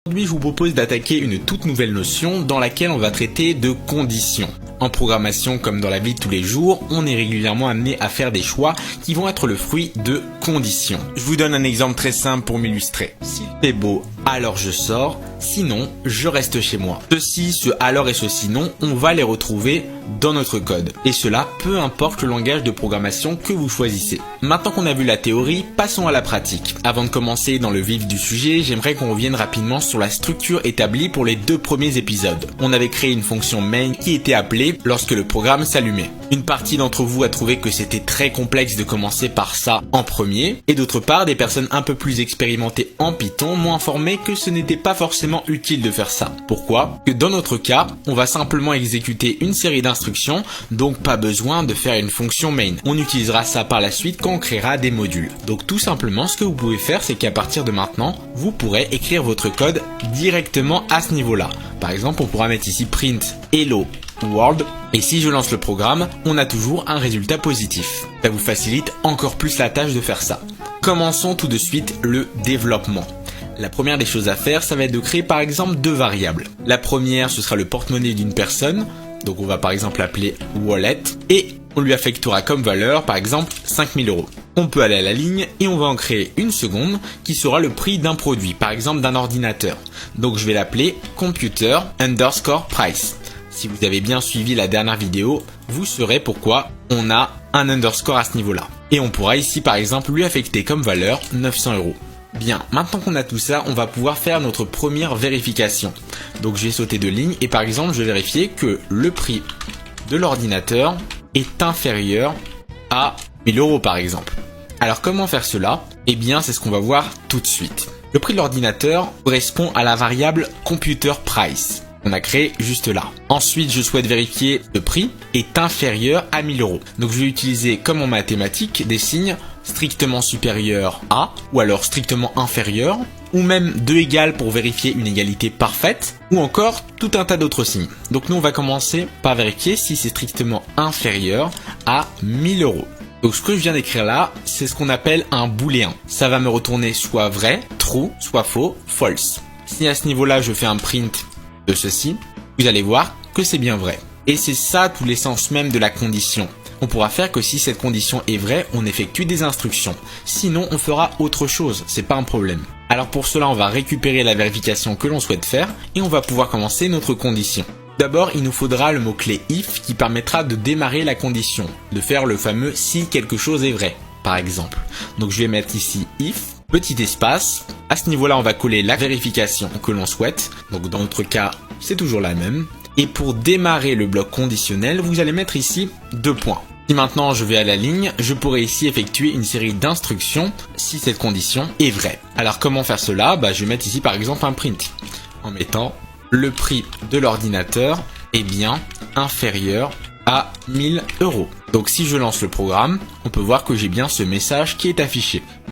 Aujourd'hui, je vous propose d'attaquer une toute nouvelle notion dans laquelle on va traiter de conditions. En programmation, comme dans la vie de tous les jours, on est régulièrement amené à faire des choix qui vont être le fruit de conditions. Je vous donne un exemple très simple pour m'illustrer. S'il fait beau, alors je sors, sinon je reste chez moi. Ceci, ce alors et ce sinon, on va les retrouver dans notre code. Et cela, peu importe le langage de programmation que vous choisissez. Maintenant qu'on a vu la théorie, passons à la pratique. Avant de commencer dans le vif du sujet, j'aimerais qu'on revienne rapidement sur la structure établie pour les deux premiers épisodes. On avait créé une fonction main qui était appelée lorsque le programme s'allumait. Une partie d'entre vous a trouvé que c'était très complexe de commencer par ça en premier, et d'autre part, des personnes un peu plus expérimentées en Python m'ont informé que ce n'était pas forcément utile de faire ça. Pourquoi ? Que dans notre cas, on va simplement exécuter une série d'instructions, donc pas besoin de faire une fonction main. On utilisera ça par la suite quand on créera des modules. Donc tout simplement, ce que vous pouvez faire, c'est qu'à partir de maintenant, vous pourrez écrire votre code directement à ce niveau-là. Par exemple, on pourra mettre ici print hello world, et si je lance le programme, on a toujours un résultat positif. Ça vous facilite encore plus la tâche de faire ça. Commençons tout de suite le développement. La première des choses à faire, ça va être de créer par exemple deux variables. La première, ce sera le porte-monnaie d'une personne, donc on va par exemple l'appeler wallet, et on lui affectera comme valeur par exemple 5000 €. On peut aller à la ligne et on va en créer une seconde qui sera le prix d'un produit, par exemple d'un ordinateur. Donc je vais l'appeler computer_price. Si vous avez bien suivi la dernière vidéo, vous saurez pourquoi on a un underscore à ce niveau-là. Et on pourra ici par exemple lui affecter comme valeur 900 €. Bien, maintenant qu'on a tout ça, on va pouvoir faire notre première vérification. Donc je vais sauter de ligne et par exemple je vais vérifier que le prix de l'ordinateur est inférieur à 1000 € par exemple. Alors comment faire cela ? Eh bien c'est ce qu'on va voir tout de suite. Le prix de l'ordinateur correspond à la variable computer_price. On a créé juste là. Ensuite, je souhaite vérifier que le prix est inférieur à 1000 €. Donc je vais utiliser comme en mathématiques des signes strictement supérieurs à, ou alors strictement inférieur, ou même 2 égales pour vérifier une égalité parfaite, ou encore tout un tas d'autres signes. Donc nous on va commencer par vérifier si c'est strictement inférieur à 1000 €. Donc ce que je viens d'écrire là, c'est ce qu'on appelle un booléen. Ça va me retourner soit vrai, true, soit faux, false. Si à ce niveau-là je fais un print de ceci, vous allez voir que c'est bien vrai. Et c'est ça tout l'essence même de la condition. On pourra faire que si cette condition est vraie, on effectue des instructions. Sinon, on fera autre chose, c'est pas un problème. Alors pour cela, on va récupérer la vérification que l'on souhaite faire et on va pouvoir commencer notre condition. D'abord, il nous faudra le mot-clé if qui permettra de démarrer la condition, de faire le fameux si quelque chose est vrai, par exemple. Donc je vais mettre ici if, petit espace. À ce niveau-là, on va coller la vérification que l'on souhaite. Donc dans notre cas, c'est toujours la même. Et pour démarrer le bloc conditionnel, vous allez mettre ici 2 points. Si maintenant je vais à la ligne, je pourrais ici effectuer une série d'instructions si cette condition est vraie. Alors comment faire cela ? Je vais mettre ici par exemple un print en mettant le prix de l'ordinateur est bien inférieur à 1000 €. Donc si je lance le programme, on peut voir que j'ai bien ce message qui est affiché.